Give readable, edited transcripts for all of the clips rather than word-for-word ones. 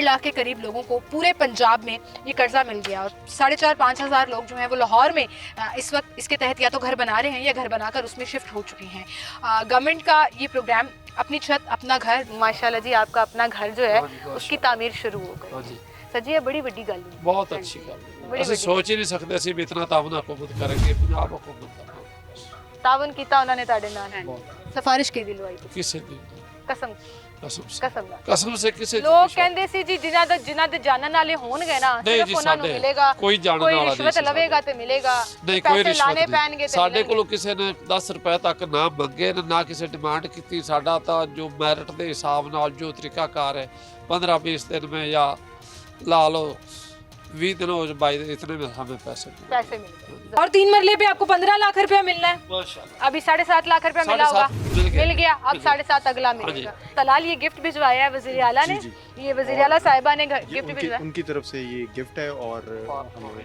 लाख के करीब लोगों को पूरे पंजाब में ये कर्जा मिल गया और 4,500-5 हज़ार लोग जो हैं वो लाहौर में इस वक्त इसके तहत या तो घर बना रहे हैं या घर बनाकर उसमें शिफ्ट हो चुके हैं। गवर्नमेंट का ये प्रोग्राम अपनी छत अपना घर, माशाल्लाह जी आपका अपना घर जो है उसकी तामीर शुरू हो गई। सर जी ये बड़ी बड़ी गल है, बहुत अच्छी गल, ਅਸੀਂ सोच ही नहीं सकते ਅਸੀਂ ਵੀ ਇਤਨਾ ਤਾਵਨ हुकूमत करेंगे, पंजाब हुकूमत का तावन कीता उन्होंने ਤੁਹਾਡੇ ਨਾਲ, ਸਿਫਾਰਿਸ਼ ਕੀ ਦਿਲਵਾਈ ਕਿਸੇ ਦੀ ਕਸਮ कसम से किसी लोग कहते सी जी जिन्हां दे जानन वाले होणगे ना सिर्फ उन्हां नूं मिलेगा, कोई जानन वाला नहीं, रिश्वत लवेगा ते मिलेगा, नहीं कोई रिश्वत नहीं। ਸਾਡੇ ਕੋਲੋਂ ਕਿਸੇ ਨੇ 10 ਰੁਪਏ ਤੱਕ ਨਾ ਮੰਗੇ ਨਾ ਕਿਸੇ ਡਿਮਾਂਡ ਕੀਤੀ। ਸਾਡਾ ਤਾਂ ਜੋ ਮੈਰਿਟ ਦੇ ਹਿਸਾਬ ਨਾਲ ਜੋ ਤਰੀਕਾਕਾਰ ਹੈ 15-20 दिन में या ला लो 20 दिन हो जाए इतने में हमें पैसे मिल और 3 मरले पे आपको 15 लाख रुपया मिलना है। माशाल्लाह अभी 7.5 लाख रुपया मिला होगा, मिल गया, अब 7.5 अगला मिलेगा। तलाल ये गिफ्ट भिजवाया है वज़ीर आला ने, ये वज़ीर आला साहिबा ने गिफ्ट भिजवाया, उनकी तरफ से ये गिफ्ट है और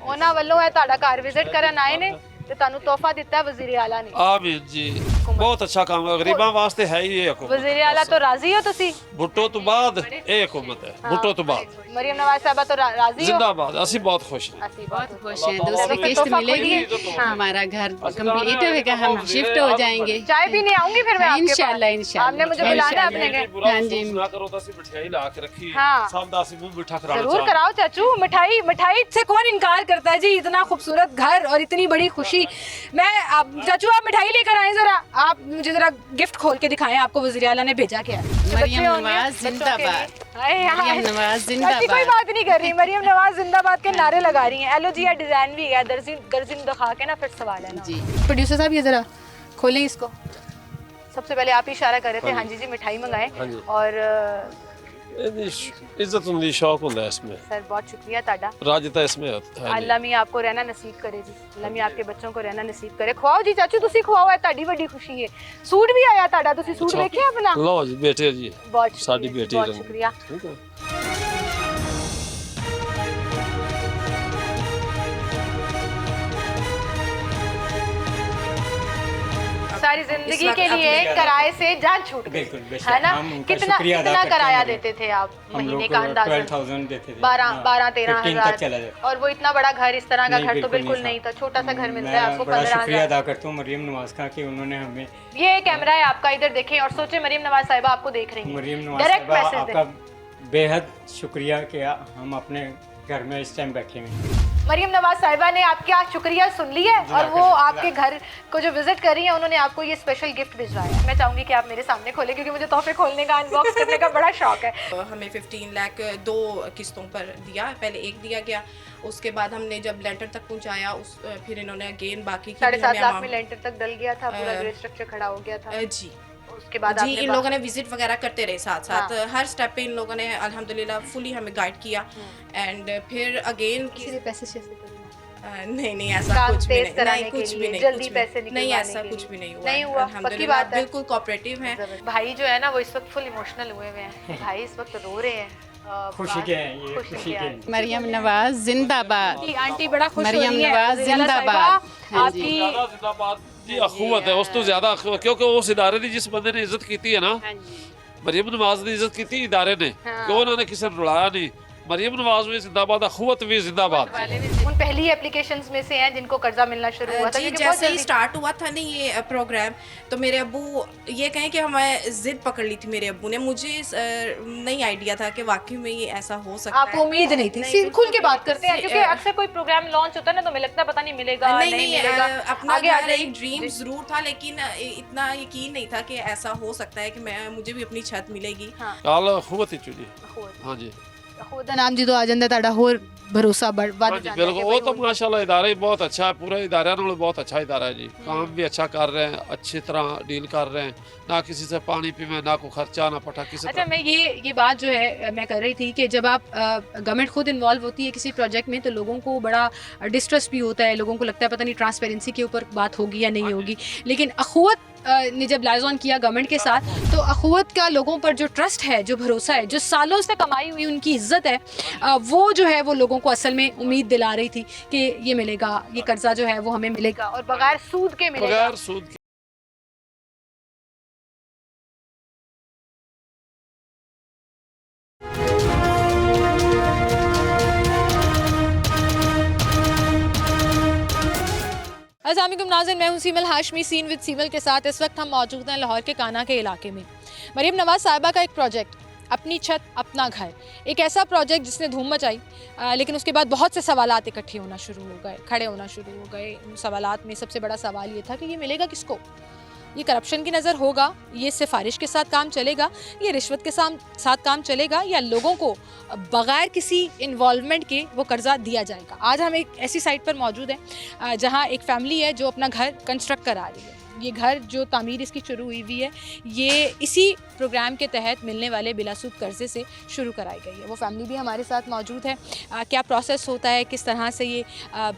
ਉਹਨਾਂ ਵੱਲੋਂ ਹੈ ਤੁਹਾਡਾ ਘਰ ਵਿਜ਼ਿਟ ਕਰਨ ਆਏ ਨੇ ਤੇ ਤੁਹਾਨੂੰ ਤੋਹਫਾ ਦਿੱਤਾ ਹੈ ਵਜ਼ੀਰ ਆਲਾ ਨੇ। आमीन जी, बहुत अच्छा काम है, गरीबां वास्ते है ही ये हुकूमत। वज़ीर आला तो राजी हो ਤੁਸੀਂ? भुट्टो तो बाद ये हुकूमत है, भुट्टो तो बाद मरियम नवाज साहबा तो राजी हो? जिंदाबाद, ਅਸੀਂ बहुत खुश हैं। बहुत खुश हैं। दूसरी किस्त मिलेगी, हमारा घर कंप्लीट होगा, हम शिफ्ट हो जाएंगे। चाय पीने आऊंगी फिर मैं आपके इंशाल्लाह इंशाल्लाह। आपने मुझे बुलाना है अपने घर। हाँ जी। ना करो तो ਅਸੀਂ ਮਠਿਆਈ ਲਾ ਕੇ ਰੱਖੀ ਹੈ, हाँ। ਸਭ ਦਾ ਅਸੀਂ ਮੂੰਹ ਮਿੱਠਾ ਕਰਾਉਣਾ जरूर कराओ चाचू, मिठाई मिठाई से कौन इनकार करता है जी, इतना खूबसूरत घर और इतनी बड़ी खुशी। मैं चाचू आप मिठाई लेकर आए जरा, आप मुझे जरा गिफ्ट खोल के दिखाएं, आपको वज़ीर आला ने भेजा क्या है? मरियम नवाज जिंदाबाद, मरियम नवाज कोई जिंदाबाद। बात नहीं कर रही, मरियम नवाज जिंदाबाद के नारे लगा रही हैं। एलो जी ये डिजाइन भी है, दर्जन दिखा के ना फिर सवाल है ना जी। प्रोड्यूसर साहब ये जरा खोलें इसको। सबसे पहले आप ही इशारा कर रहे थे, हाँ जी जी मिठाई मंगाएं और इज्जत होती शौक होता है इसमें। सर बहुत शुक्रिया ताड़ा, राजता इसमें है। अल्लाह मियां आपको रहना नसीब करे जी, अल्लाह मियां आपके बच्चों को रहना नसीब करे। खुआओ जी चाचू, तुसी खुआओ, है ताड़ी बड़ी खुशी है। सूट भी आया ताड़ा, तुसी सूट देखिए अपना? लो जी बेटे जी, बहुत साडी बेटी, बहुत शुक्रिया। ठीक है। सारी जिंदगी के लिए किराए से जान छूट गई, है ना? कितना किराया देते थे आप महीने का? अंदाज़ा 12,000 देते थे, 12-13 हज़ार, और वो इतना बड़ा घर, इस तरह का घर तो बिल्कुल नहीं था, छोटा सा घर मिलता है आपको 15,000। शुक्रिया अदा करता हूँ मरियम नवाज का कि उन्होंने हमें, ये कैमरा है आपका, इधर देखें और सोचे मरियम नवाज साहिबा आपको देख रही हैं, मरियम नवाज डायरेक्ट साहिबा मैसेज आपका बेहद शुक्रिया कि हम अपने घर में इस टाइम बैठे हैं। मरियम नवाज साहिबा ने आपका शुक्रिया सुन लिया है और वो आपके घर को जो विजिट कर रही हैं उन्होंने आपको ये स्पेशल गिफ्ट भिजवाया है। मैं चाहूँगी कि आप मेरे सामने खोलें क्योंकि मुझे तोहफे खोलने का, अनबॉक्स करने का बड़ा शौक है। हमें 15 लाख 2 किस्तों पर दिया, पहले एक दिया गया, उसके बाद हमने जब लेंटर तक पहुंचाया फिर इन्होंने अगेन बाकी 7.5 लाख में लेंटर तक डल गया था, पूरा स्ट्रक्चर खड़ा हो गया था जी। उसके बाद जी इन लोगों ने विजिट वगैरह करते रहे साथ साथ, हर स्टेप पे इन लोगों ने अल्हम्दुलिल्लाह फुली हमें गाइड किया। एंड फिर अगेन पैसे नहीं ऐसा कुछ भी नहीं, कुछ भी नहीं, जल्दी पैसे नहीं ऐसा कुछ भी नहीं हुआ, नहीं हुआ, पक्की बात है, बिल्कुल कोऑपरेटिव हैं। भाई जो है ना वो इस वक्त फुल इमोशनल हुए हुए हैं, भाई इस वक्त रो रहे हैं, खुशी के हैं, ये खुशी के हैं। मरियम नवाज जिंदाबाद, आंटी बड़ा खुश हो रही मरियम है, नवाज जिंदाबाद। हाँ जी। आपकी जिंदाबाद जी, अखुवत है उस तो ज्यादा, क्योंकि उस इदारे की जिस बंदे ने इज्जत की है ना, मरियम नवाज ने इज्जत की इदारे ने, कि उन्होंने किसी ने रुलाया नहीं। मरियम नवाज भी जिंदाबाद, अखुवत भी जिंदाबाद। उन पहली एप्लीकेशंस में से हैं जिनको कर्जा मिलना शुरू हुआ था। जी जैसे ही स्टार्ट हुआ था ना ये प्रोग्राम, तो मेरे अब्बू ये कहें कि हमें जिद पकड़ ली थी मेरे अब्बू ने, मुझे नहीं आइडिया था कि वाकई में ये ऐसा हो सकता है। आपको उम्मीद नहीं थी? सिर्फ खुल के बात करते हैं क्योंकि अक्सर कोई प्रोग्राम लॉन्च होता है ना तो हमें लगता है पता नहीं मिलेगा नहीं मिलेगा, अपना आगे आ एक ड्रीम जरूर था, लेकिन इतना यकीन नहीं था कि ऐसा हो सकता है कि मुझे भी अपनी छत मिलेगी। अखुवत ही चुनी। हाँ जी, खुद नाम जो आ जाता है होर भरोसा बढ़ जाता है। बिल्कुल, वो तो माशाल्लाह इदारा ही बहुत अच्छा है, पूरा इदारा नालों बहुत अच्छा इदारा है जी। काम भी अच्छा कर रहे हैं, अच्छी तरह डील कर रहे हैं, ना किसी से पानी पीवे, ना कोई खर्चा, ना पटा किसी। अच्छा, मैं ये बात जो है मैं कर रही थी कि जब आप गवर्नमेंट खुद इन्वॉल्व होती है किसी प्रोजेक्ट में तो लोगों को बड़ा डिस्ट्रस्ट भी होता है, लोगों को लगता है पता नहीं ट्रांसपेरेंसी के ऊपर बात होगी या नहीं होगी, लेकिन अखुवत ने जब लाइज ऑन किया गवर्नमेंट के साथ तो अखुवत का लोगों पर जो ट्रस्ट है, जो भरोसा है, जो सालों से कमाई हुई उनकी इज्जत है, वो जो है वो लोगों को असल में उम्मीद दिला रही थी कि ये मिलेगा, ये कर्जा जो है वो हमें मिलेगा और बगैर सूद के मिलेगा। बगैर सूद के। अस्सलाम वालेकुम नाज़रीन, मैं हूं सीमल हाशमी, सीन विद सीमल के साथ। इस वक्त हम मौजूद हैं लाहौर के काना के इलाके में। मरीम नवाज़ साहिबा का एक प्रोजेक्ट, अपनी छत अपना घर, एक ऐसा प्रोजेक्ट जिसने धूम मचाई, लेकिन उसके बाद बहुत से सवालात इकट्ठे होना शुरू हो गए, खड़े होना शुरू हो गए। उन सवालात में सबसे बड़ा सवाल ये था कि ये मिलेगा किसको? ये करप्शन की नज़र होगा, ये सिफारिश के साथ काम चलेगा, ये रिश्वत के साथ काम चलेगा, या लोगों को बग़ैर किसी इन्वॉल्वमेंट के वो कर्ज़ा दिया जाएगा? आज हम एक ऐसी साइट पर मौजूद हैं जहाँ एक फैमिली है जो अपना घर कंस्ट्रक्ट करा रही है। ये घर जो तामीर इसकी शुरू हुई है, ये इसी प्रोग्राम के तहत मिलने वाले बिलासूद कर्ज़े से शुरू कराई गई है। वो फैमिली भी हमारे साथ मौजूद है। क्या प्रोसेस होता है, किस तरह से ये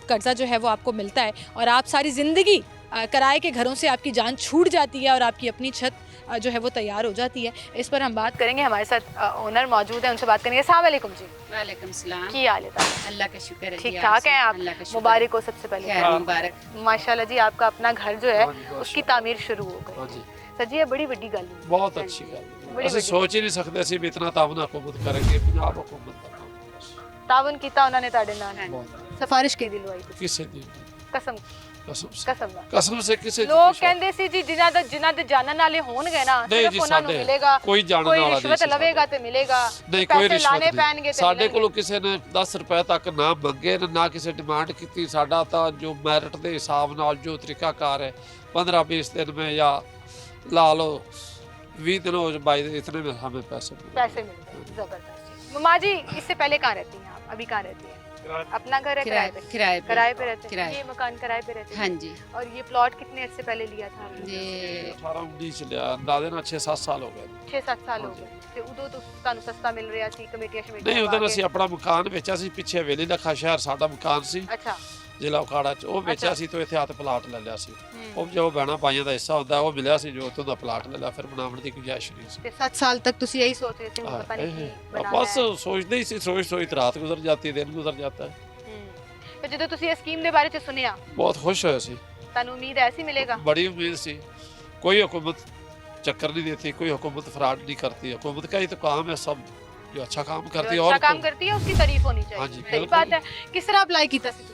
कर्ज़ा जो है वो आपको मिलता है, और आप सारी ज़िंदगी किराए के घरों से आपकी जान छूट जाती है और आपकी अपनी छत जो है वो तैयार हो जाती है। इस पर हम बात करेंगे। हमारे साथ ओनर मौजूद है, उनसे बात करेंगे। अस्सलाम वालेकुम जी। वालेकुम सलाम। की हाल है? अल्लाह का शुक्र है। ठीक ठाक हैं आप? अल्लाह का शुक्र। मुबारक हो सबसे पहले। खैर मुबारक। माशाल्लाह जी, आपका अपना घर जो है उसकी तामीर शुरू हो हाँ गई। जी, सर जी, ये बड़ी बड़ी गल है। बहुत अच्छी गल बड़ी ਅਸੀਂ ਸੋਚ ਹੀ ਨਹੀਂ ਸਕਦੇ ਅਸੀਂ ਵੀ ਇਤਨਾ ਤਾਵਨ हुकूमत करेंगे। पंजाब हुकूमत का काम है बस। तावन कीता उन्होंने ताड़े नाल, बहुत सिफारिश की दिलवाई तुसी? ਕਿਸੇ ਦੀ कसम ਕਸਮ ਸੇ कसम नाल। ਕਸਮ ਸੇ ਕਿਸੇ ਦੀ ਲੋਕ ਕੁਛ- ਕਹਿੰਦੇ ਸੀ ਜੀ ਜਿਨ੍ਹਾਂ ਦੇ ਜਾਣਨ ਵਾਲੇ ਹੋਣਗੇ ਨਾ, ਨਹੀਂ ਸਿਰਫ ਜੀ, ਉਹਨਾਂ ਨੂੰ ਸਾਡੇ ਮਿਲੇਗਾ। ਕੋਈ ਜਾਣਨ ਕੋਈ ਵਾਲਾ ਨਹੀਂ ਰਿਸ਼ਵਤ ਸੀ ਲਵੇਗਾ ਤੇ ਮਿਲੇਗਾ, ਨਹੀਂ ਕੋਈ ਪੈਸੇ ਰਿਸ਼ਵਤ ਲਾਣੇ ਪੈਣਗੇ ਨਹੀਂ ਤੇ ਸਾਡੇ ਮਿਲਣਗੇ। ਕੋਲੋਂ ਕਿਸੇ ਨੇ 10 ਰੁਪਏ ਤੱਕ ਨਾ ਮੰਗੇ ਨਾ ਕਿਸੇ ਡਿਮਾਂਡ ਕੀਤੀ। ਸਾਡਾ ਤਾਂ ਜੋ ਮੈਰਿਟ ਦੇ ਹਿਸਾਬ ਨਾਲ ਜੋ ਤਰੀਕਾਕਾਰ ਹੈ 15-20 दिन में या ला लो 20 दिन हो बाई इतने में हमें पैसे मिले। पैसे मिलते हैं। जबरदस्त। मम्मा जी, इससे पहले कहाँ रहती हैं आप? अभी कहाँ रहती हैं? अपना घर है? किराए पे किराए पे किराए पे रहते हैं। किराए। ये मकान किराए पे रहते हैं। हाँ जी। और ये प्लॉट कितने अर्से पहले लिया था आपने? ये 18-19 ਚ ਲਿਆ ਅੰਦਾਜ਼ੇ ਨਾਲ 6-7 ਸਾਲ ਹੋ ਗਏ 6-7 ਸਾਲ ਹੋ ਗਏ ਤੇ ਉਦੋਂ ਤੋਂ ਤੁਹਾਨੂੰ ਸਸਤਾ ਮਿਲ ਰਿਹਾ ਸੀ, ਕਮੇਟੀਆਂ ਸ਼ਮੇਟੀਆਂ ਨਹੀਂ ਪਾ ਉਦੋਂ ਕੇ? ਅਸੀਂ ਆਪਣਾ ਮਕਾਨ ਵੇਚਿਆ ਸੀ ਪਿੱਛੇ ਵੇਲੀ ਲੱਖਾ ਸ਼ਹਿਰ ਸਾਡਾ ਮਕਾਨ ਸੀ ਅੱਛਾ। ਜ਼ਿਲ੍ਹਾ ਉਕਾੜਾ ਚ ਉਹ ਵੇਚਿਆ ਅੱਛਾ। ਸੀ ਤੇ ਇੱਥੇ ਹੱਥ ਪਲਾਟ ਲੈ ਲਿਆ ਸੀ। ਹੂੰ। ਉਹ ਜੋ ਬਹਿਣਾ ਪਾਈਆਂ ਦਾ ਹਿੱਸਾ ਹੁੰਦਾ ਉਹ ਮਿਲਿਆ ਸੀ ਜੋ ਉੱਥੋਂ ਦਾ ਪਲਾਟ ਲੈ ਲਿਆ ਫਿਰ ਬਣਾਉਣ ਦੀ ਗੁੰਜਾਇਸ਼ ਨਹੀਂ ਸੀ। ਤੇ 7 साल तक ਤੁਸੀਂ यही सोच रहे थे हाँ, पता नहीं ਇਹ- ਕੀ बनाना बस है। सोचते ही सी सोच रात गुजर जाती है दिन गुजर जाता है। ਤੇ ਜਦੋਂ ਤੁਸੀਂ ਇਹ ਸਕੀਮ ਦੇ ਬਾਰੇ ਚ ਸੁਣਿਆ, बहुत खुश होया सी, ਤੁਹਾਨੂੰ ਉਮੀਦ ਐਸੀ ਮਿਲੇਗਾ? बड़ी उम्मीद सी। कोई हुकूमत चक्कर नहीं देती, कोई हुकूमत फ्रॉड नहीं करती। हुकूमत का ही तो काम है, सब जो अच्छा काम करती है। जो अच्छा और काम करती है उसकी तारीफ होनी चाहिए। हाँ जी, सही बिल्कुल। बात है। किस तरह अप्लाई ਕੀਤਾ ਸੀ ਤੁਸੀਂ?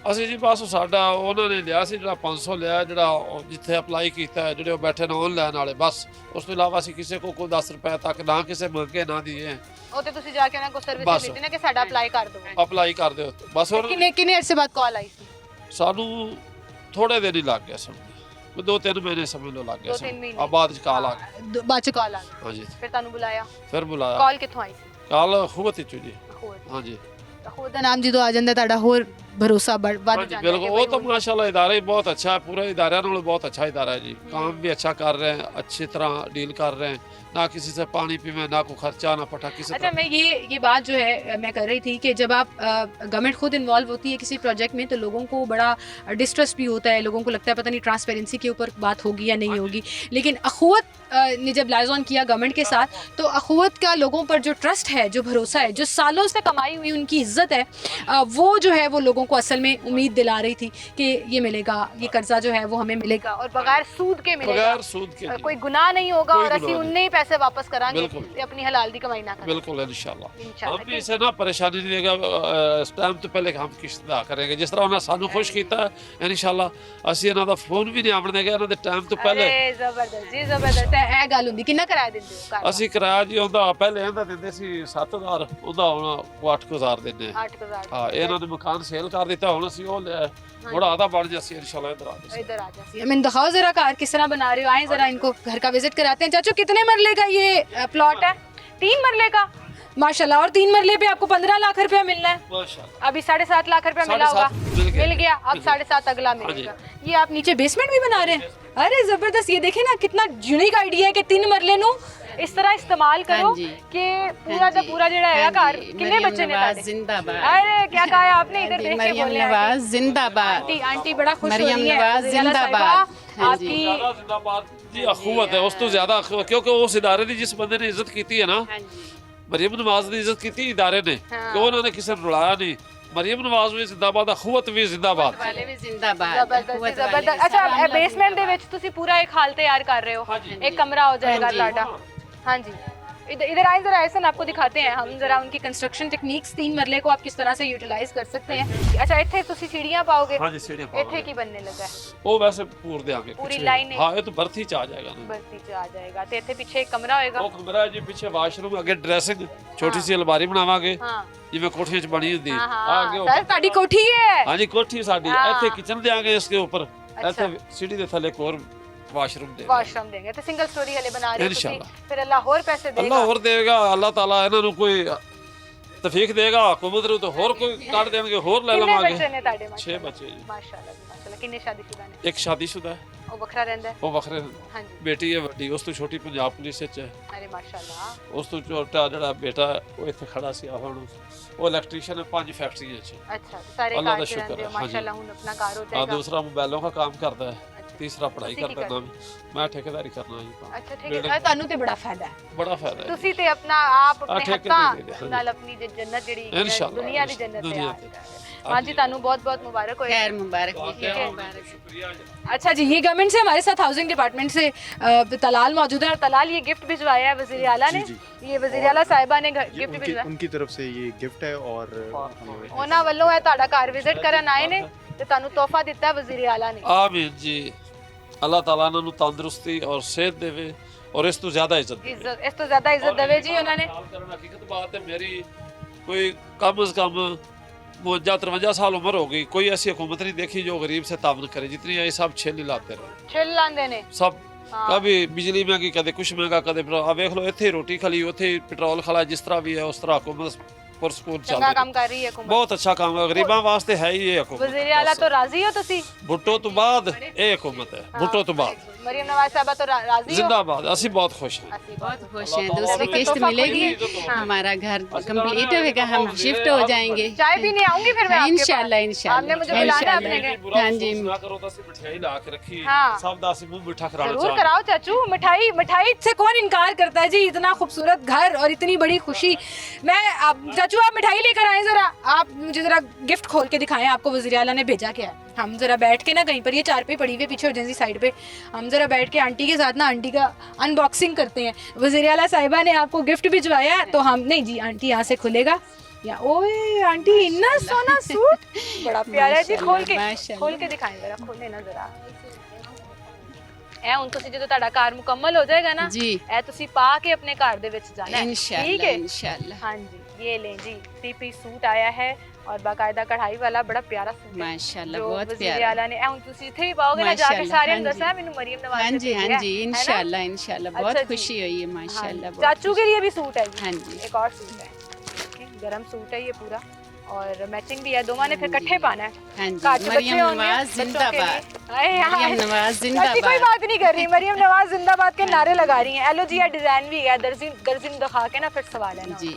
ਅਸੀਂ ਜੀ ਬਸ ਸਾਡਾ ਉਹਨਾਂ ਨੇ ਲਿਆ ਸੀ ਜਿਹੜਾ 500 ਲਿਆ, ਜਿਹੜਾ ਉਹ ਜਿੱਥੇ ਅਪਲਾਈ ਕੀਤਾ ਹੈ, ਜਿਹੜੇ ਉਹ ਬੈਠੇ ਨੇ ਆਨਲਾਈਨ ਵਾਲੇ, ਬਸ ਉਸ ਤੋਂ ਇਲਾਵਾ ਅਸੀਂ ਕਿਸੇ ਕੋ ਕੋਈ 10 ਰੁਪਏ ਤੱਕ ਨਾ ਕਿਸੇ ਮੰਗੇ ਨਾ ਦੀਏ। ਉਹ ਤੇ ਤੁਸੀਂ ਜਾ ਕੇ ਉਹਨਾਂ ਕੋਲ ਸਰਵਿਸ ਬਸ। ਦਿੱਤੀ ਨਾ ਕਿ ਸਾਡਾ ਅਪਲਾਈ ਕਰ ਦਿਓ। ਅਪਲਾਈ ਕਰ ਦਿਓ ਬਸ। ਉਹਨਾਂ ਕਿੰਨੇ ਕਿੰਨੇ ਅਰਸੇ ਬਾਅਦ ਕਾਲ ਆਈ ਸੀ? ਸਾਨੂੰ ਥੋੜੇ ਦਿਨ ਹੀ ਲੱਗ ਗਿਆ ਸਮਝ 2-3 ਮਹੀਨੇ ਸਮਝ ਲਓ ਲੱਗ ਗਿਆ 2-3 ਸੀ। ਮਹੀਨੇ। ਬਾਅਦ ਚ ਕਾਲ ਆ ਗਈ। ਬਾਅਦ ਚ ਕਾਲ ਆ ਗਈ, ਹਾਂਜੀ ਫਿਰ ਤੁਹਾਨੂੰ ਬੁਲਾਇਆ? ਫਿਰ ਬੁਲਾਇਆ। ਕਾਲ ਕਿੱਥੋਂ ਆਈ ਸੀ? ਕਾਲ ਖੂਬਤ ਚ ਜੀ। ਹੋਰ ਹਾਂਜੀ ਹੋਰ ਦਾ ਨਾਮ ਜਦੋਂ ਆ ਜਾਂਦਾ ਤੁਹਾਡਾ ਹੋਰ ਭਰੋਸਾ ਵੱਧ ਹਾਂਜੀ ਜਾਂਦਾ ਬਿਲकुल। वो तो माशाल्लाह इदारा ही बहुत अच्छा है, पूरा इदारा नालों बहुत अच्छा इदारा है जी। काम भी अच्छा कर रहे हैं, अच्छी तरह डील कर रहे हैं, ना किसी से पानी पीवे, ना कोई खर्चा, ना पटा किसी अच्छा, मैं ये बात जो है मैं कर रही थी कि जब आप गवर्नमेंट खुद इन्वॉल्व होती है किसी प्रोजेक्ट में तो लोगों को बड़ा डिस्ट्रस्ट भी होता है। लोगों को लगता है पता नहीं ट्रांसपेरेंसी के ऊपर बात होगी या नहीं होगी, लेकिन अखुवत ने जब लाइज ऑन किया गवर्नमेंट के साथ, तो अखुवत का लोगों पर जो ट्रस्ट है, जो भरोसा है, जो सालों से कमाई हुई उनकी इज्जत है, वो जो है वो लोगों को असल में उम्मीद दिला रही थी कि ये मिलेगा, ये कर्जा जो है वो हमें मिलेगा और बगैर सूद के मिलेगा, बगैर सूद के जी। कोई गुनाह नहीं होगा कोई और गुनाह ਅਸੀਂ नहीं। उन्ने ही पैसे वापस करांगे बिल्कुल। ते अपनी हलाल दी कमाई ना करें बिल्कुल इंशाल्लाह। इंशाल्लाह। हम भी इसे ना परेशानी नहीं देगा इस टाइम तो पहले हम किश्त अदा करेंगे जिस तरह उन्होंने सानू खुश किया इंशाल्लाह ਅਸੀਂ ਇਹਨਾਂ ਦਾ ਫੋਨ ਵੀ ਨਹੀਂ ਆਉਣ ਦੇਗਾ ਇਹਨਾਂ ਦੇ ਟਾਈਮ ਤੋਂ ਪਹਿਲੇ। ਅਰੇ ਜ਼ਬਰਦਸਤ ਜੀ, ਜ਼ਬਰਦਸਤ ਹੈ। ਇਹ ਗੱਲ ਹੁੰਦੀ ਕਿੰਨਾ ਕਿਰਾਇਆ ਦਿੰਦੇ ਹੋ ਘਰ? ਅਸੀਂ ਕਿਰਾਇਆ ਜੀ ਉਹਦਾ ਪਹਿਲੇ ਇਹਦਾ ਦਿੰਦੇ ਸੀ 7000, ਉਹਦਾ ਹੁਣ 8000 ਦਿੰਦੇ ਹਾਂ। 8000 ਹਾਂ ਇਹਨਾਂ ਨੇ ਮਕਾਨ ਸੇਲ ਕਰ ਦਿੱਤਾ, ਹੁਣ ਅਸੀਂ ਉਹ ਲਿਆ थोड़ा आधा बढ़ जाती है इंशाल्लाह। इधर आ जाए, इधर आ जाती है। मैं दिखाओ जरा कार किस तरह बना रहे हो, आए जरा इनको घर का विजिट कराते हैं। चाचू, कितने मरले का ये प्लॉट है? 3 मरले का माशाल्लाह। और 3 मरले पे आपको 15 लाख रुपया मिलना है। माशाल्लाह। अभी 7.5 लाख रुपया मिला होगा, 7.5 मिल गया। अब 7.5 अगला मिलेगा। ये आप नीचे बेसमेंट भी बना रहे हैं? अरे जबरदस्त। ये देखे ना कितना यूनिक आइडिया है कि 3 मरले नु इस तरह इस्तेमाल करो हाँ जी। कि पूरा का पूरा जो है घर। कितने बच्चे ने नवाज ताड़े? जिंदाबाद। अरे क्या कहा है आपने? इधर देख के मरियम बोले। नवाज जिंदाबाद। आंटी आंटी बड़ा खुश हो मरियम रही है। नवाज रज़ियाला जिंदाबाद। साहिबा, हाँ जी। आपकी ज्यादा जिंदाबाद जी। अखुवत है उस तो ज्यादा अखुवत, क्योंकि उस इदारे की जिस बंदे ने इज्जत की है ना, हाँ जी। मरियम नवाज ने इज्जत की इदारे ने, हाँ। कि उन्होंने किसी ने रुलाया नहीं। मरियम नवाज भी जिंदाबाद, अखुवत भी जिंदाबाद। वाले भी जिंदाबाद। ਜ਼ਬਰਦਸਤ कुवत वाले ਜ਼ਬਰਦਸਤ। भी ਅੱਛਾ, सलाम ਬੇਸਮੈਂਟ ਦੇ ਵਿੱਚ ਤੁਸੀਂ ਪੂਰਾ ਇੱਕ ਹਾਲ ਤਿਆਰ ਕਰ ਰਹੇ ਹੋ, ਹਾਂਜੀ। ਇੱਕ ਕਮਰਾ ਹੋ ਜਾਏਗਾ ਹਾਂਜੀ। ਤੁਹਾਡਾ। ਹਾਂਜੀ, इधर आए जरा ऐसा आपको दिखाते हैं हम जरा उनकी कंस्ट्रक्शन टेक्निक्स 3 मरले को आप किस तरह से यूटिलाइज कर सकते हैं। अच्छा ਇੱਥੇ ਤੁਸੀਂ सीढ़ियां पाओगे? हाँ जी सीढ़ियां ਇੱਥੇ ਕੀ बनने लगा है? वो वैसे पूर देंगे पूरी लाइन है? हाँ ये तो बर्थ ही च आ जाएगा ना। बस्ती च आ जाएगा ਤੇ ਇੱਥੇ ਪਿੱਛੇ ਇੱਕ ਕਮਰਾ ਹੋਏਗਾ। वो कमरा है जी पीछे वाशरूम अगे ड्रेसिंग छोटी सी अलमारी बनावांगे हाँ जिवें कोठियां च बनी हुंदी हाँ आगे हाँ सर ਤੁਹਾਡੀ ਕੋਠੀ है। हाँ जी कोठी साडी हाँ। ਇੱਥੇ किचन देंगे इसके ऊपर अच्छा। ਇੱਥੇ सीढ़ी ਦੇ ਥੱਲੇ ਇੱਕ ਹੋਰ वाशरूम देंगे ਵਾਸ਼ਰੂਮ ਦੇंगे ਤੇ ਸਿੰਗਲ ਸਟੋਰੀ ਹਲੇ ਬਣਾ ਰਹੇ ਹੋ ਤੁਸੀਂ इंशाल्लाह। ਫਿਰ ਅੱਲਾਹ ਹੋਰ ਪੈਸੇ ਦੇਗਾ। ਅੱਲਾ ਹੋਰ ਦੇਗਾ ਅੱਲਾਹ ਤਾਲਾ ਇਹਨਾਂ ਨੂੰ ਕੋਈ ਤਫੀਕ ਦੇਗਾ ਹਕੂਮਤ ਨੂੰ ਤਾਂ ਹੋਰ ਕੋਈ ਕੱਢ ਦੇਣਗੇ ਹੋਰ ਲੈ ਕਿੰਨੇ ਲਵਾਂਗੇ। ਬੱਚੇ ਨੇ ਤੁਹਾਡੇ? 6 ਬੱਚੇ ਜੀ ਮਾਸ਼ਾਅੱਲਾ ਜੀ ਮਾਸ਼ਾਅੱਲਾ। ਕਿੰਨੇ ਸ਼ਾਦੀशुदा ਨੇ? ਇੱਕ ਸ਼ਾਦੀशुदा ਹੈ ਉਹ ਵੱਖਰਾ ਰਹਿੰਦਾ ਹੈ? ਉਹ ਵੱਖਰੇ ਹਾਂਜੀ ਬੇਟੀ ਹੈ ਵੱਡੀ ਉਸ ਤੋਂ ਛੋਟੀ ਪੰਜਾਬ ਪੁਲਿਸ ਵਿੱਚ ਹੈ ਅਰੇ ਮਾਸ਼ਾਅੱਲਾ। ਉਸ ਤੋਂ ਛੋਟਾ ਜਿਹੜਾ ਬੇਟਾ ਹੈ, ਉਹ ਇੱਥੇ ਖੜਾ ਸੀ ਆ ਹੁਣ ਉਹ ਇਲੈਕਟ੍ਰੀशियन है 5 फैक्ट्रियों ਚ अच्छा तो सारे अल्लाह कार का से शुक्र रहते हो है, हाँ जी। माशाल्लाह हूं अपना कार हो और जाएगा। दूसरा मोबाइलों का काम करता है अच्छा। तीसरा पढ़ाई ਤੁਸੀਂ ਕੀ करता है ਕਰਦੇ? मैं ठेकेदारी करना है काम अच्छा ठीक Building ਹੈ ਤੁਹਾਨੂੰ ਤੇ ਬੜਾ ਫਾਇਦਾ ਹੈ। बड़ा फायदा है ਤੁਸੀਂ ਤੇ ਆਪਣਾ ਆਪ ਆਪਣੇ ਠੇਕੇ ਤੇ ਦੇ ਦੇ, ਹੱਥਾਂ ਹਾਂਜੀ। ਨਾਲ ਆਪਣੀ ਜੰਨਤ ਜਿਹੜੀ ਹੈ, इंशाल्लाह ਦੁਨੀਆ ਦੀ ਜੰਨਤ दुनिया ਤਿਆਰ की। ਕਰ ਰਹੇ ਹੋ। हाँ जी ਤੁਹਾਨੂੰ बहुत बहुत मुबारक हो। खैर मुबारक बहुत खैर बहुत मुबारक। शुक्रिया अच्छा जी ये गवर्नमेंट से हमारे साथ हाउसिंग डिपार्टमेंट से तलाल मौजूद है और तलाल ये गिफ्ट भिजवाया है वजीर आला ने। जी, ये वजीर आला साहिबा ने ये गिफ्ट उनकी भिजवाया उनकी तरफ से ये गिफ्ट है और ਉਹਨਾਂ ਵੱਲੋਂ ਹੈ ਤੁਹਾਡਾ ਘਰ ਵਿਜ਼ਿਟ ਕਰਨ ਆਏ ਨੇ ਤੇ ਤੁਹਾਨੂੰ ਤੋਹਫਾ ਦਿੱਤਾ ਵਜ਼ੀਰ ਆਲਾ ਨੇ। आमीन जी अल्लाह ताला इन्हां नूं तंदुरुस्ती और सेहत देवे और इस तो ज्यादा इज्जत देवे। ਇੱਜ਼ਤ ਇਸ ਤੋਂ ਜ਼ਿਆਦਾ ਇੱਜ਼ਤ ਦੇਵੇ ਜੀ ਉਹਨਾਂ ਨੇ। हकीकत बात है मेरी कोई कम से कम 52-53 साल उम्र हो गई कोई ऐसी हुकूमत नहीं देखी जो गरीब से तावन करे जितनी ये सब छेल लाते रहे ਛਿੱਲ ਲਾਂਦੇ ਨੇ। सब हाँ। कभी बिजली महंगी कदे कुछ महंगा कदे वेख लो इत्थे रोटी खली उत्थे पेट्रोल खला जिस तरह भी है उस तरह हुकूमत पुरस्कूर चल ਚੰਗਾ रही ਕੰਮ ਕਰ ਰਹੀ ਹੈ हुकूमत। बहुत अच्छा काम है गरीबां वास्ते है ही ये हुकूमत वजीर आला तो राजी हो ਤੁਸੀਂ? भुट्टो तो बाद ये हुकूमत है भुट्टो तो बाद मरियम नवाज साहबा तो राजी हो? जिंदाबाद ਅਸੀਂ बहुत खुश हैं ਅਸੀਂ बहुत बहुत खुश हैं। अल्लाह दूसरी ताला किस्त तोहफा मिलेगी खुली है। हमारा घर कंप्लीट होगा हम शिफ्ट हो जाएंगे चाय पीने आऊंगी फिर मैं आपके पास। इंशाल्लाह आपने मुझे बुलाना है अपने घर। हाँ जी ना करो तो ਅਸੀਂ ਮਠਿਆਈ ਲਾ ਕੇ ਰੱਖੀ हाँ। ਸਭ ਦਾ ਅਸੀਂ ਮੂੰਹ ਮਿੱਠਾ ਕਰਾਉਣਾ जरूर ਚਾਹੁੰਦੇ कराओ चाचू। मिठाई मिठाई से कौन इनकार करता है जी? इतना खूबसूरत घर और इतनी बड़ी खुशी। मैं चाचू आप मिठाई लेकर आए जरा। आप मुझे जरा गिफ्ट खोल के दिखाएं आपको वज़ीर आला ने भेजा क्या है। हम जरा बैठ के ना कहीं पर ये चारपाई पड़ी हुई है पीछे अर्जेंसी साइड पे हम जरा बैठ के आंटी के साथ ना आंटी का अनबॉक्सिंग करते हैं। वज़ीर आला साहिबा ने आपको गिफ्ट भिजवाया है तो हम नहीं जी आंटी यहाँ से खुलेगा या ओए आंटी इतना सोना सूट बड़ा प्यारा है जी। खोल माशाल्लाह। के दिखाएं जरा खोले ना जरा। ਇਹ ਹੁਣ ਤੁਸੀਂ ਜਦੋਂ ਤੁਹਾਡਾ ਘਰ ਮੁਕੰਮਲ ਹੋ ਜਾਏਗਾ ਨਾ जी ਇਹ ਤੁਸੀਂ ਪਾ ਕੇ ਆਪਣੇ ਘਰ ਦੇ ਵਿੱਚ ਜਾਣਾ ਹੈ। ठीक इंशाल्लाह है इंशाल्लाह हाँ जी ये लें जी 3 पीस सूट आया है और बाकायदा कढ़ाई वाला बड़ा प्यारा सूट है माशाल्लाह जो बहुत वज़ीर प्यारा। आला ने ਇਹ ਹੁਣ ਤੁਸੀਂ ਇੱਥੇ ਵੀ ਪਾਓਗੇ ਨਾ ਜਾ ਕੇ माशाल्लाह, ਸਾਰਿਆਂ हाँ ਨੂੰ जी। ਦੱਸਣਾ ਮੈਨੂੰ ਮਰੀਮ ਨਵਾਜ਼ हाँ ने जी भेजा हाँ है, जी है ना? इंशाल्लाह इंशाल्लाह अच्छा बहुत जी। खुशी हुई है हाँ माशाल्लाह जी। बहुत चाचू के लिए भी सूट है जी। हाँ जी। एक और सूट है ठीक है, गरम सूट है ये पूरा और मैचिंग भी है दोनों ने फिर हाँ जी। इकट्ठे पाना है। हाँ काट जी बच्चे मरियम होंगे, नवाज बच्चों के लिए। जिंदाबाद हाय, हाय। मरियम नवाज चाची कोई जिंदाबाद बात नहीं कर रही मरियम नवाज जिंदाबाद के नारे लगा रही हैं। एलो जी ये डिजाइन भी है दर्जी ਨੂੰ ਦਿਖਾ ਕੇ ਨਾ ਫਿਰ ਸਵਾਲ ਹੈ ਨਾ जी।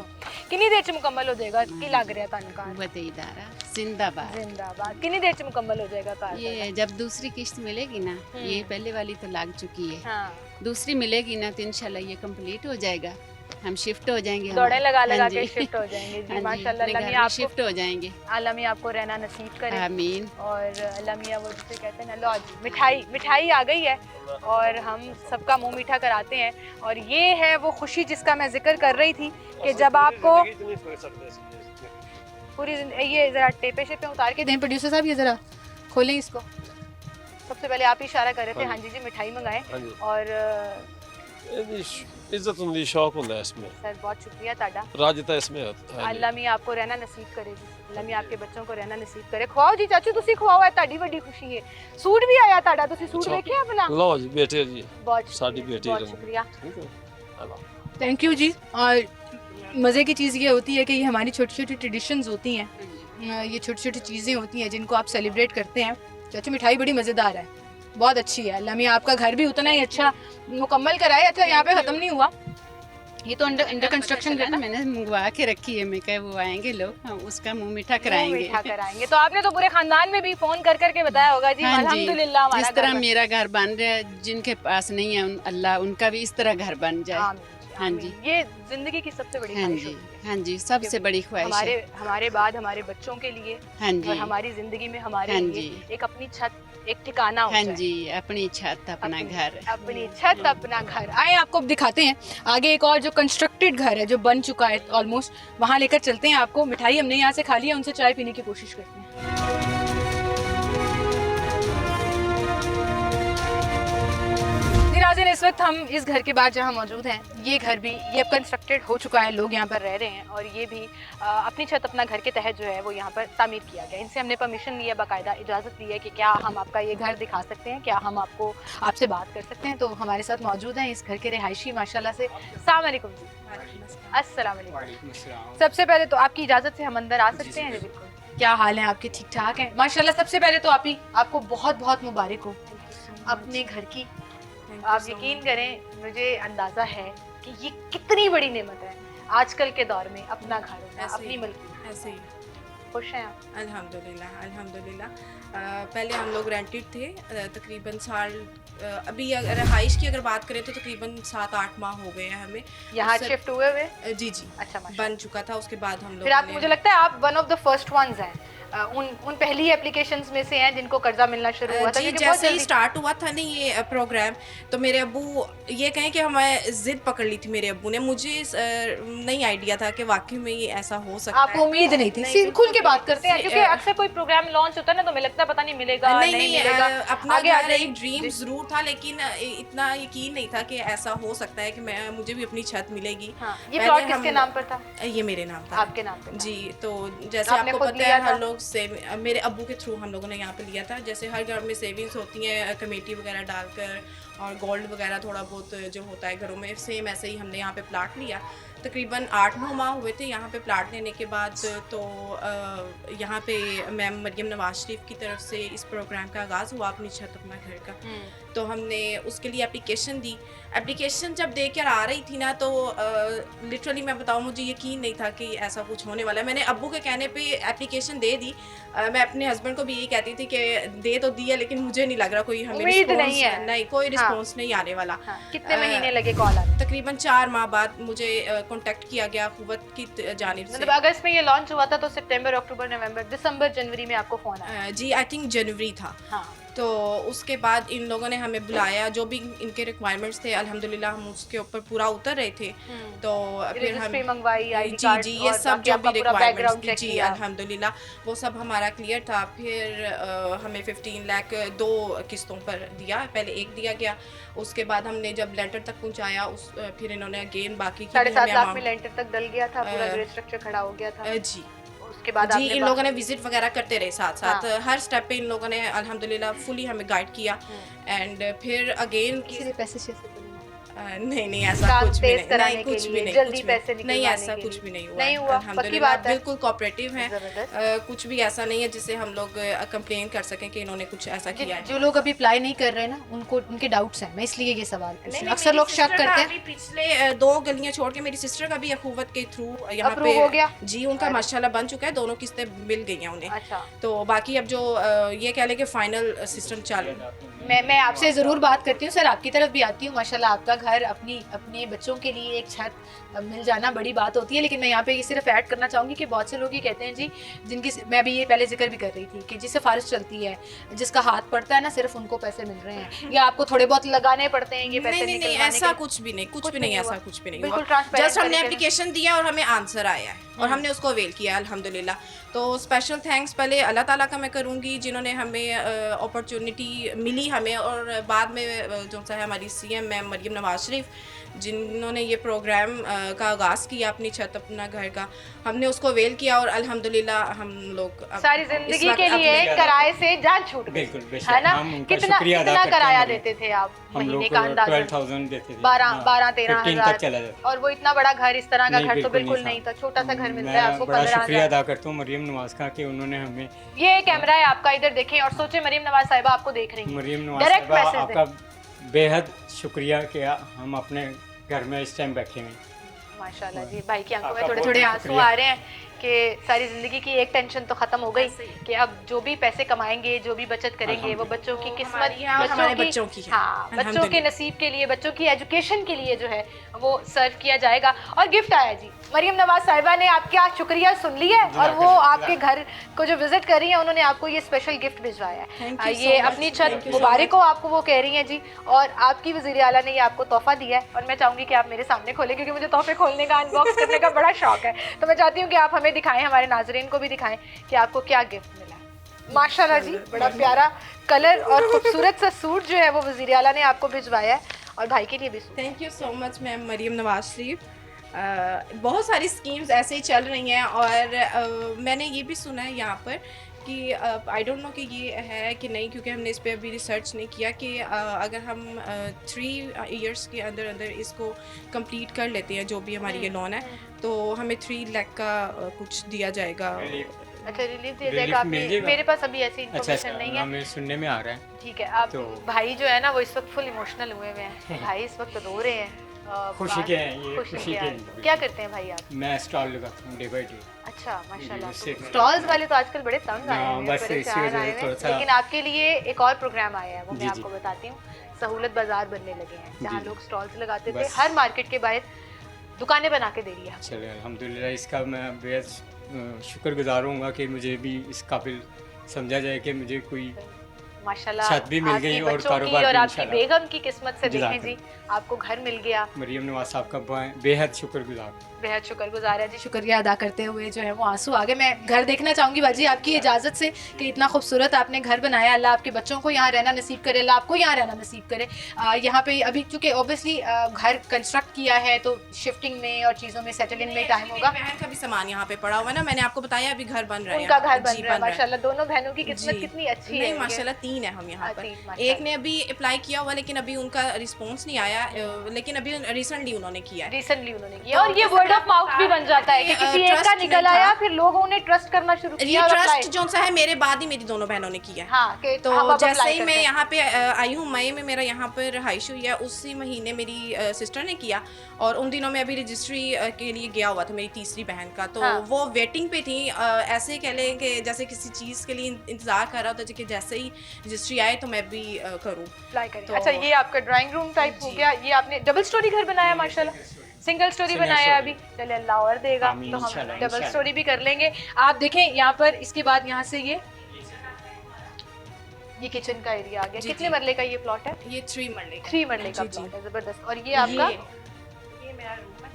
ਕਿੰਨੀ ਦੇਰ ਚ ਮੁਕੰਮਲ ਹੋ ਜਾਏਗਾ ਕੀ ਲੱਗ ਰਿਹਾ ਤੁਹਾਨੂੰ ਕਾਰ? कुव्वत इदारा जिंदाबाद। जिंदाबाद कितनी देर से मुकम्मल हो जाएगा कार? ये जब दूसरी किस्त मिलेगी ना ये पहले वाली तो लाग चुकी है हाँ दूसरी मिलेगी ना तो इंशाल्लाह ये कंप्लीट हो जाएगा हम शिफ्ट हो जाएंगे दौड़े हमारे- लगा लगा हाँ के जी। शिफ्ट हो जाएंगे जी हाँ जी, माशाल्लाह। अपने अल्लाह घर मियां में आपको शिफ्ट हो जाएंगे अल्लाह मियां आपको रहना नसीब करे आमीन। और अल्लाह मियां वो जिसे कहते हैं ना लो जी मिठाई मिठाई आ गई है और हम सबका मुंह मीठा कराते हैं और ये है वो खुशी जिसका मैं जिक्र कर रही थी कि जब आपको पूरी ये ज़रा टेपे शेपे उतार के दें प्रोड्यूसर साहब ये ज़रा खोलें इसको। सबसे पहले आप ही इशारा कर रहे थे हाँ जी जी मिठाई मंगाएं और इज्जत ਹੁੰਦੀ शौक ਹੁੰਦਾ है इसमें सर बहुत शुक्रिया ताड़ा। राजता इसमें है अल्लाह मियां आपको रहना नसीब करे जी अल्लाह मियां आपके बच्चों को रहना नसीब करे। ਖਵਾਓ ਜੀ ਚਾਚੂ ਤੁਸੀਂ ਖਵਾਓ ਹੈ ਤੁਹਾਡੀ ਵੱਡੀ ਖੁਸ਼ੀ ਹੈ। सूट भी आया ਤੁਹਾਡਾ ਤੁਸੀਂ सूट अच्छा। ਵੇਖਿਆ अपना? ਲਓ ਜੀ ਬੇਟੇ ਜੀ बहुत साड़ी शुक्रिया, बेटी बहुत रंग। शुक्रिया ठीक है थैंक यू जी। और मज़े की चीज़ ये होती है कि ये हमारी छोटी छोटी ट्रेडिशंस होती हैं ये छोटी छोटी चीज़ें होती हैं जिनको आप सेलिब्रेट करते हैं। चाचू मिठाई बड़ी मज़ेदार है बहुत अच्छी है। अल्लाह मियां आपका घर भी उतना ही अच्छा मुकम्मल कराए। अच्छा यहाँ पे ख़त्म नहीं हुआ ये तो अंडर कंस्ट्रक्शन ना मैंने मंगवा के रखी है मैं कहे वो आएंगे लोग हम उसका मुंह मीठा कराएंगे मीठा कराएंगे। तो आपने तो पूरे खानदान में भी फोन कर करके बताया होगा जी हाँ जी अल्हम्दुलिल्लाह हमारा जिस तरह घर बन- मेरा घर बन रहा है जिनके पास नहीं है अल्लाह उनका भी इस तरह घर बन जाए आमीन जी, हाँ जी। ये जिंदगी की सबसे बड़ी हाँ ख्वाहिश जी, होती है। हाँ जी, सबसे बड़ी ख्वाहिश हमारे है। हमारे बाद हमारे बच्चों के लिए हाँ और जी, हमारी जिंदगी में हमारे हाँ लिए जी। एक अपनी छत, एक ठिकाना हो हाँ जाए। जी, अपनी छत, अपना घर। अपनी छत, अपना घर। आए आपको अब दिखाते हैं आगे एक और जो कंस्ट्रक्टेड घर है जो बन चुका है ऑलमोस्ट, वहां लेकर चलते हैं आपको। मिठाई हमने यहाँ से खा ली है, उनसे चाय पीने की कोशिश करते हैं। नाज़रीन, इस वक्त हम इस घर के बाद जहाँ मौजूद हैं, ये घर भी ये अब कंस्ट्रक्टेड हो चुका है, लोग यहाँ पर रह रहे हैं और ये भी अपनी छत अपना घर के तहत जो है वो यहाँ पर तामीर किया गया। इनसे हमने परमिशन ली है, बाकायदा इजाज़त ली है कि क्या हम आपका ये घर दिखा सकते हैं, क्या हम आपसे बात कर सकते हैं। तो हमारे साथ मौजूद हैं इस घर के रिहायशी माशाल्लाह से। अस्सलाम वालेकुम जी। अस्सलाम वालेकुम। वालेकुम अस्सलाम। सबसे पहले तो आपकी इजाज़त से हम अंदर आ सकते हैं? बिल्कुल। क्या हाल है आपके? ठीक ठाक हैं माशाल्लाह। सबसे पहले तो आपको बहुत बहुत मुबारक हो अपने घर की। आप यकीन करें, मुझे अंदाज़ा है कि ये कितनी बड़ी नेमत है आजकल के दौर में, अपना घर होना, ऐसे अपनी ही, मलकी। ऐसे ही खुश हैं आप? अल्हम्दुलिल्लाह अल्हम्दुलिल्लाह। पहले हम लोग रेंटेड थे तकरीबन साल, अभी अगर रहाइश की अगर बात करें तो तकरीबन 7-8 माह हो गए हैं हमें यहाँ उससे- शिफ्ट हुए हुए? जी जी अच्छा माशाल्लाह। बन चुका था। उसके बाद हम फिर आप, लोग मुझे लगता है आप one of the first ones हैं, उन पहली एप्लीकेशंस में से हैं जिनको कर्जा मिलना शुरू हुआ था। जी क्योंकि बहुत जैसे ही जल्दी स्टार्ट हुआ था ना ये प्रोग्राम, तो मेरे अब्बू ये कहें कि हमें जिद पकड़ ली थी मेरे अब्बू ने। मुझे नहीं आइडिया था कि वाकई में ये ऐसा हो सकता आपको है। उम्मीद नहीं थी? नहीं, खुल के बात करते हैं, से- क्योंकि अक्सर कोई प्रोग्राम लॉन्च होता है ना तो मुझे लगता है पता नहीं मिलेगा नहीं नहीं नहीं मिलेगा। अपना आगे आ घर जाइए। एक ड्रीम जी। जरूर था, लेकिन इतना यकीन नहीं था कि ऐसा हो सकता है कि मुझे भी अपनी छत मिलेगी। हाँ, ये पहले प्लॉट हम- किसके नाम पर था? ये मेरे नाम था। आपके नाम पे था। जी, तो जैसे आपने आपको खुद पता लिया है था? हर लोग से मेरे अब्बू के थ्रू हम लोगों ने यहाँ पे लिया था। जैसे हर घर में सेविंग्स होती हैं कमेटी वगैरह डालकर, और गोल्ड वगैरह थोड़ा बहुत जो होता है घरों में, सेम ऐसे ही हमने यहाँ पे प्लाट लिया। तकरीबन 8-9 माह हुए थे यहाँ पे प्लाट लेने के बाद। तो यहाँ पे मैम मरियम नवाज शरीफ की तरफ से इस प्रोग्राम का आगाज़ हुआ, अपनी छत अपना घर का। तो हमने उसके लिए एप्लीकेशन दी। एप्लीकेशन जब देकर आ रही थी ना, तो लिटरली मैं बताऊँ, मुझे यकीन नहीं था कि ऐसा कुछ होने वाला है। मैंने अब्बू के कहने पे एप्लीकेशन दे दी। मैं अपने हस्बैंड को भी यही कहती थी कि दे तो दी है, लेकिन मुझे नहीं लग रहा कोई हमें उम्मीद रिस्पॉन्स नहीं है। नहीं, कोई हाँ। रिस्पॉन्स नहीं आने वाला। हाँ, कितने महीने लगे कॉल आने? तकरीबन 4 माह बाद मुझे कांटेक्ट किया गया कुव्वत की जानिब से। मतलब अगस्त में ये लॉन्च हुआ था तो सितंबर, अक्टूबर, नवंबर, दिसंबर, जनवरी में आपको फोन आया? जी आई थिंक जनवरी था। हाँ। तो उसके बाद इन लोगों ने हमें बुलाया, जो भी इनके रिक्वायरमेंट्स थे अल्हम्दुलिल्लाह हम उसके ऊपर पूरा उतर रहे थे। तो फिर हम रजिस्ट्री मंगवाई, आईडी जी कार्ड, जी ये और सब बाकी जो आपका भी पूरा बैकग्राउंड रिक्वायरमेंट्स चेक जी किया। अल्हम्दुलिल्लाह वो सब हमारा क्लियर था। फिर हमें 15 लाख 2 किस्तों पर दिया। पहले एक दिया गया, उसके बाद हमने जब लेंटर तक पहुंचाया फिर इन्होंने अगेन बाकी की 7.5 लाख में लेंटर तक डल गया था, पूरा ग्रे स्ट्रक्चर खड़ा हो गया था। जी उसके बाद जी आपने इन लोगों ने विजिट वगैरह करते रहे साथ साथ। हाँ। हर स्टेप पे इन लोगों ने अल्हम्दुलिल्लाह फुली हमें गाइड किया। एंड फिर अगेन किसी ने पैसे शेयर करने नहीं नहीं ऐसा काम कुछ भी तेज नहीं, कराने नहीं के कुछ भी लिए, नहीं, जल्दी कुछ भी पैसे नहीं, निकलवाने ऐसा के कुछ लिए। भी नहीं हुआ। नहीं हुआ, पक्की अल्हम्दुलिल्लाह बात है। बिल्कुल कोऑपरेटिव हैं। जबरदस्त। कुछ भी ऐसा नहीं है जिससे हम लोग कंप्लेन कर सकें कि इन्होंने कुछ ऐसा किया है। जो लोग अभी अप्लाई नहीं कर रहे हैं ना, उनको उनके डाउट्स हैं, मैं इसलिए ये सवाल पूछ रही हूँ। अक्सर मेरी लोग शक sister का करते अभी हैं। पिछले 2 गलियां छोड़ के मेरी सिस्टर का भी अखुवत के थ्रू यहाँ Approve पे हो गया? जी उनका माशाल्लाह बन चुका है, दोनों किस्तें मिल गई हैं उन्हें। अच्छा, तो बाकी अब जो ये कह लें कि फाइनल सिस्टम चालू। मैं आपसे ज़रूर बात करती हूँ सर, आपकी तरफ भी आती हूँ। माशाल्लाह आपका घर अपने बच्चों के लिए एक छत मिल जाना बड़ी बात होती है। लेकिन मैं यहाँ पे ये सिर्फ ऐड करना चाहूँगी कि बहुत से लोग ये कहते हैं जी, जिनकी मैं अभी ये पहले जिक्र भी कर रही थी कि जिससे सिफारिश चलती है, जिसका हाथ पड़ता है ना, सिर्फ उनको पैसे मिल रहे हैं, या आपको थोड़े बहुत लगाने पड़ते हैं ये पैसे नहीं नहीं निकलवाने ऐसा के? कुछ भी नहीं, कुछ कुछ भी भी नहीं, नहीं ऐसा हुआ। कुछ भी नहीं बिल्कुल हुआ। transparent जस्ट हमने तरीके से। एप्लीकेशन दिया और हमें आंसर आया है और हमने उसको अवेल किया अल्हम्दुलिल्लाह। तो स्पेशल थैंक्स पहले अल्लाह ताला का मैं करूँगी, जिन्होंने हमें अपॉर्चुनिटी मिली हमें। और बाद में जो सा है हमारी सीएम मैम मरियम नवाज शरीफ, जिन्होंने ये प्रोग्राम का आगाज़ किया अपनी छत अपना घर का, हमने उसको अवेल किया और अल्हम्दुलिल्लाह हम लोग सारी इस जिंदगी वक्त के लिए अपने- किराए से जान छूट गई, बिल्कुल, बेशक। है ना? हम उनका कितना शुक्रिया अदा कितना करते हैं किराया मरियम। देते थे आप हम महीने लोग का अंदाजा? 12,000 देते थे। 12-13 15 हजार तक चला जाता। और वो इतना बड़ा घर, इस तरह का नहीं, घर तो बिल्कुल था। नहीं था। छोटा सा घर मिलता है मैं आपको बड़ा 15 शुक्रिया हजार। अदा करता हूँ मरियम नवाज का कि उन्होंने हमें, ये कैमरा है आपका, इधर देखें और सोचे मरियम नवाज साहिबा आपको देख रही हैं। मरियम नवाज डायरेक्ट साहिबा मैसेज आपका बेहद शुक्रिया कि हम अपने घर में इस टाइम बैठे हैं। माशाल्लाह जी, भाई की आंखों में आपका थोड़े बहुत थोड़े बहुत आंसू शुक्रिया। आ रहे हैं। कि सारी ज़िंदगी की एक टेंशन तो ख़त्म हो गई कि अब जो भी पैसे कमाएंगे, जो भी बचत करेंगे, वो बच्चों की किस्मत, हमारे बच्चों की है। हाँ, बच्चों के अल्हम्दुलिल्लाह। नसीब के लिए, बच्चों की एजुकेशन के लिए जो है वो सर्व किया जाएगा। और गिफ्ट आया जी, मरियम नवाज साहिबा ने आपका शुक्रिया सुन लिया है और वो आपके घर को जो विजिट कर रही हैं उन्होंने आपको ये स्पेशल गिफ्ट भिजवाया Thank है। you so ये much. अपनी Thank छत you so मुबारक much. हो आपको, वो कह रही हैं जी। और आपकी वज़ीर आला ने ये आपको तोहफा दिया है और मैं चाहूँगी कि आप मेरे सामने खोलें, क्योंकि मुझे तोहफे खोलने का, अनबॉक्स करने का बड़ा शौक है। तो मैं चाहती हूँ कि आप हमें दिखाएं, हमारे नाजरीन को भी दिखाएं कि आपको क्या गिफ्ट मिला है। माशाल्लाह जी, बड़ा प्यारा कलर और खूबसूरत सा सूट जो है वो वज़ीर आला ने आपको भिजवाया है और भाई के लिए भी suit. Thank you so much ma'am Maryam Nawaz Sharif. बहुत सारी स्कीम्स ऐसे ही चल रही हैं और मैंने ये भी सुना है यहाँ पर कि आई डोंट नो कि ये है कि नहीं, क्योंकि हमने इस पे अभी रिसर्च नहीं किया कि अगर हम 3 इयर्स के अंदर अंदर इसको कंप्लीट कर लेते हैं जो भी हमारी ये लोन है, तो हमें 3 लाख का कुछ दिया जाएगा। अच्छा, रिलीफ दिया रिलीफ जाएगा आपने? मिल जाएगा। मेरे पास अभी ऐसी अच्छा इन्फॉर्मेशन नहीं है। हमें सुनने में आ रहा है। ठीक है, आप तो- भाई जो है ना वो इस वक्त फुल इमोशनल हुए हुए हैं। भाई इस वक्त रो रहे हैं। खुशी के हैं ये, खुशी खुशी के के हैं। लिए। क्या करते हैं भाई आप? मैं स्टॉल लगाता हूँ डे बाई डे। अच्छा, माशाल्लाह। इससे- स्टॉल्स वाले तो आजकल बड़े तंग आए हाँ, हैं, बस परेशान इसी वजह से आए हैं। थोड़ा सा- लेकिन आपके लिए एक और प्रोग्राम आया है, वो मैं जी, आपको जी। बताती हूँ। सहूलत बाजार बनने लगे हैं, जहाँ जी, जी। लोग स्टॉल्स लगाते थे, बस। हर मार्केट के बाहर दुकानें बना के दे रही है। चले अल्हम्दुलिल्लाह, इसका मैं बेहद शुक्रगुजार हूँगा कि मुझे भी इस काबिल समझा जाए कि मुझे कोई माशाल्लाह छत भी मिल आपके गई और बच्चों की कारोबार और भी आपकी इंशाल्लाह। बेगम की किस्मत से देखें जज़ाकल्लाह। जी, आपको घर मिल गया। मरियम नवाज साहब का बेहद शुक्रगुजार। बेहद शुक्रगुजार है जी। शुक्रिया अदा करते हुए जो है वो आंसू आ गए। मैं घर देखना चाहूँगी बाजी आपकी इजाज़त से कि इतना खूबसूरत आपने घर बनाया। अल्लाह आपके बच्चों को यहाँ रहना नसीब करे, अल्लाह आपको यहाँ रहना नसीब करे। यहाँ पे अभी क्योंकि ऑब्वियसली घर कंस्ट्रक्ट किया है तो शिफ्टिंग में और चीज़ों में सेटल इन में टाइम होगा। बहन का भी सामान यहाँ पे पड़ा हुआ है ना, मैंने आपको बताया अभी घर बन रहा है। उनका यहाँ। घर बन जी, रहा है माशाल्लाह। दोनों बहनों की किस्मत जी। कितनी अच्छी है। नहीं माशाल्लाह 3 है हम यहाँ पर। तीन, माशाल्लाह। एक ने अभी अप्लाई किया हुआ लेकिन अभी उनका रिस्पॉन्स नहीं आया, लेकिन अभी रिसेंटली उन्होंने किया है। रिसेंटली उन्होंने किया और ये वर्ड ऑफ माउथ भी बन जाता है कि किसी एक का ट्रस्ट निकल में आया, था। फिर लोगों ने ट्रस्ट करना शुरू ये किया और ट्रस्ट apply- जो सा है मेरे बाद ही मेरी दोनों बहनों ने किया है। हाँ, कि तो हम अब जैसे apply ही करते मैं हैं। यहाँ पे आई हूँ, मई में मेरा यहाँ पर रहाइश हुई है, उसी महीने मेरी सिस्टर ने किया और उन दिनों में अभी रजिस्ट्री के लिए गया हुआ था मेरी तीसरी बहन का, तो हाँ। वो वेटिंग पे थी। ऐसे कह लें कि जैसे किसी चीज़ के लिए इंतज़ार कर रहा था कि जैसे ही रजिस्ट्री आए तो मैं भी करूँ। अप्लाई करें। तो- अच्छा, ये आपका ड्राइंग रूम टाइप हो जी। गया। ये आपने डबल स्टोरी घर बनाया माशाल्लाह, सिंगल स्टोरी Single बनाया story। अभी। चले अल्लाह और देगा आमीन, तो हम इंशाल्लाह, डबल इंशाल्लाह। स्टोरी भी कर लेंगे। आप देखें यहाँ पर, इसके बाद यहाँ से ये किचन का एरिया आ गया। जी, कितने जी। मरले का ये प्लॉट है? ये 3 मरले का। 3 मरले का जी, जी। प्लॉट है, जबरदस्त। और ये आपका? ये मेरा रूम है,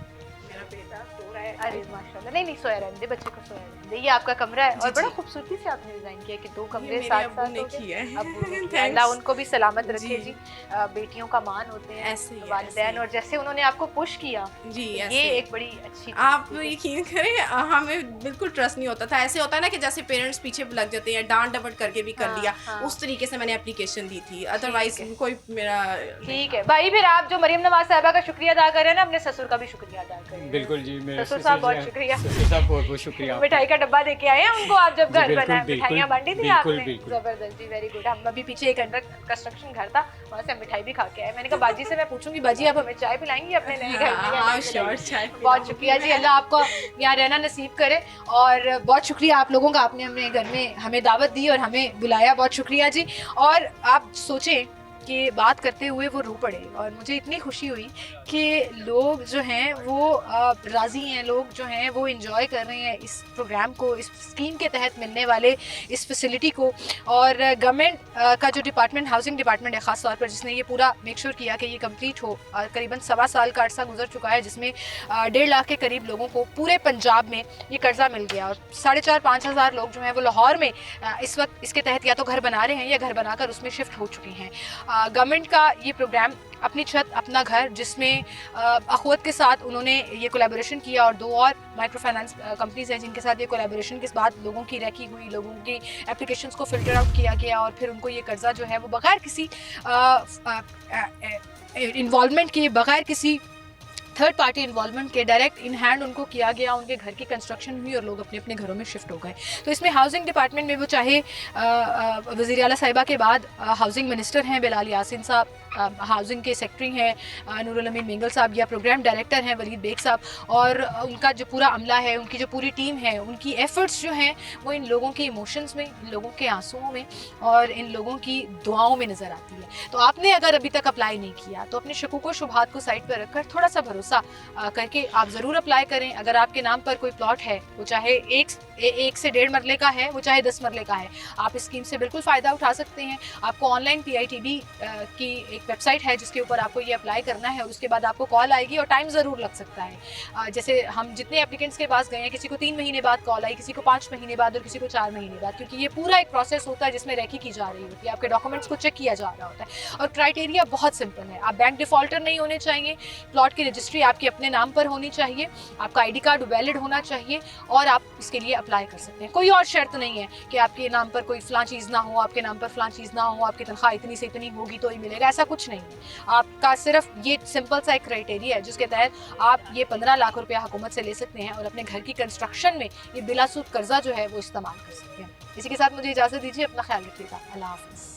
मेरा बेटा सो रहा है। अरे माशाल्लाह, नहीं सोया रहने दे, बच्चे को सोया रहने दे। ये आपका कमरा है और जी, बड़ा जी। खूबसूरती से आपने डिजाइन किया कि 2 कमरे मेरे साथ अब्बू साथ ने हो गए। किया है। अब्बू ने किया। Thanks। अल्लाह उनको भी सलामत रखे जी। जी। बेटियों का मान होते हैं ऐसे ही है, वालिदैन, ऐसे ही। और जैसे उन्होंने आपको पुश किया, जी, ये ऐसे ही। एक बड़ी अच्छी चीज़ आप थी। यकीन करें, हमें बिल्कुल ट्रस्ट नहीं होता था। ऐसे होता है ना कि जैसे पेरेंट्स पीछे लग जाते हैं, डांट डपट करके भी कर हाँ, लिया, हाँ। उस तरीके से मैंने एप्लीकेशन दी थी। अदरवाइज कोई मेरा ठीक है भाई, फिर आप जो मरियम नवाज साहिबा का शुक्रिया अदा कर रहे हैं ना, अपने ससुर का भी शुक्रिया अदा करें। बिल्कुल जी, मेरे ससुर साहब बहुत शुक्रिया। ससुर साहब बहुत बहुत शुक्रिया। मिठाई का डब्बा देके आए हैं उनको आप जब जी, घर बिल्कुल, बनाए, बिल्कुल, मिठाइयाँ बांटी थी बिल्कुल, आपने। बिल्कुल। जबरदस्त जी, वेरी गुड। हम अभी पीछे एक अंडर कंस्ट्रक्शन घर था, वहाँ से हम मिठाई भी खा के आए। मैंने कहा बाजी से मैं पूछूंगी, बाजी आप हमें चाय पिलाएंगी अपने नए घर में? हाँ, श्योर, चाय बहुत शुक्रिया जी, अल्लाह आपको यहाँ रहना नसीब करे। और बहुत शुक्रिया आप लोगों का, आपने अपने घर में हमें दावत दी और हमें बुलाया, बहुत शुक्रिया जी। और आप सोचें कि बात करते हुए वो रो पड़े और मुझे इतनी खुशी हुई कि लोग जो हैं वो राज़ी हैं, लोग जो हैं वो इन्जॉय कर रहे हैं इस प्रोग्राम को, इस स्कीम के तहत मिलने वाले इस फैसिलिटी को। और गवर्नमेंट का जो डिपार्टमेंट, हाउसिंग डिपार्टमेंट है ख़ास तौर पर, जिसने ये पूरा मेक श्योर किया कि ये कंप्लीट हो। करीबन 1.25 साल का अरसा गुजर चुका है जिसमें 1.5 लाख के करीब लोगों को पूरे पंजाब में ये कर्जा मिल गया और 4,500-5 हज़ार लोग जो हैं वो लाहौर में इस वक्त इसके तहत या तो घर बना रहे हैं या घर बनाकर उसमें शिफ्ट हो चुके हैं। गवर्नमेंट का ये प्रोग्राम अपनी छत अपना घर, जिसमें अखवत के साथ उन्होंने ये कोलैबोरेशन किया और 2 और माइक्रो फाइनेंस कंपनीज हैं जिनके साथ ये कोलैबोरेशन के बाद लोगों की रैकी हुई, लोगों की एप्लीकेशंस को फ़िल्टर आउट किया गया और फिर उनको ये कर्जा जो है वो बगैर किसी इन्वॉल्वमेंट के, बगैर किसी थर्ड पार्टी इन्वॉल्वमेंट के डायरेक्ट इन हैंड उनको किया गया, उनके घर की कंस्ट्रक्शन हुई और लोग अपने अपने घरों में शिफ्ट हो गए। तो इसमें हाउसिंग डिपार्टमेंट में वो चाहे वज़ीर आला साहिबा के बाद हाउसिंग मिनिस्टर हैं बिलाल यासिन साहब, हाउसिंग के सेक्रेटरी हैं नूरुल अमीन मेंगल साहब, या प्रोग्राम डायरेक्टर हैं वलीद बेग साहब, और उनका जो पूरा अमला है, उनकी जो पूरी टीम है, उनकी एफर्ट्स जो हैं वो इन लोगों के इमोशंस में, इन लोगों के आंसुओं में और इन लोगों की दुआओं में नज़र आती है। तो आपने अगर अभी तक अप्लाई नहीं किया तो अपने शकूक व शुबहात को साइड पर रखकर थोड़ा सा भरोसा करके आप ज़रूर अप्लाई करें। अगर आपके नाम पर कोई प्लॉट है, वो चाहे एक से 1.5 मरले का है, वो चाहे 10 मरले का है, आप इस स्कीम से बिल्कुल फ़ायदा उठा सकते हैं। आपको ऑनलाइन PITB की एक वेबसाइट है जिसके ऊपर आपको ये अप्लाई करना है और उसके बाद आपको कॉल आएगी और टाइम ज़रूर लग सकता है। जैसे हम जितने एप्लीकेंट्स के पास गए हैं, किसी को 3 महीने बाद कॉल आई, किसी को 5 महीने बाद और किसी को 4 महीने बाद, क्योंकि ये पूरा एक प्रोसेस होता है जिसमें रेकी की जा रही होती है, आपके डॉक्यूमेंट्स को चेक किया जा रहा होता है। और क्राइटेरिया बहुत सिंपल है, आप बैंक डिफ़ॉल्टर नहीं होने चाहिए, प्लॉट की रजिस्ट्री आपके अपने नाम पर होनी चाहिए, आपका ID कार्ड वैलिड होना चाहिए और आप इसके लिए अप्लाई कर सकते हैं। कोई और शर्त नहीं है कि आपके नाम पर कोई फ़लाँ चीज़ ना हो, आपके नाम पर फ़लाँ चीज़ ना हो, आपकी तनख्वाह इतनी से इतनी होगी तो ही मिलेगा, ऐसा कुछ नहीं है। आपका सिर्फ ये सिंपल सा एक क्राइटेरिया है जिसके तहत आप ये 15 लाख रुपया हुकूमत से ले सकते हैं और अपने घर की कंस्ट्रक्शन में ये बिलासूद कर्जा जो है वो इस्तेमाल कर सकते हैं। इसी के साथ मुझे इजाज़त दीजिए, अपना ख्याल रखिएगा, अल्लाह हाफ़िज़।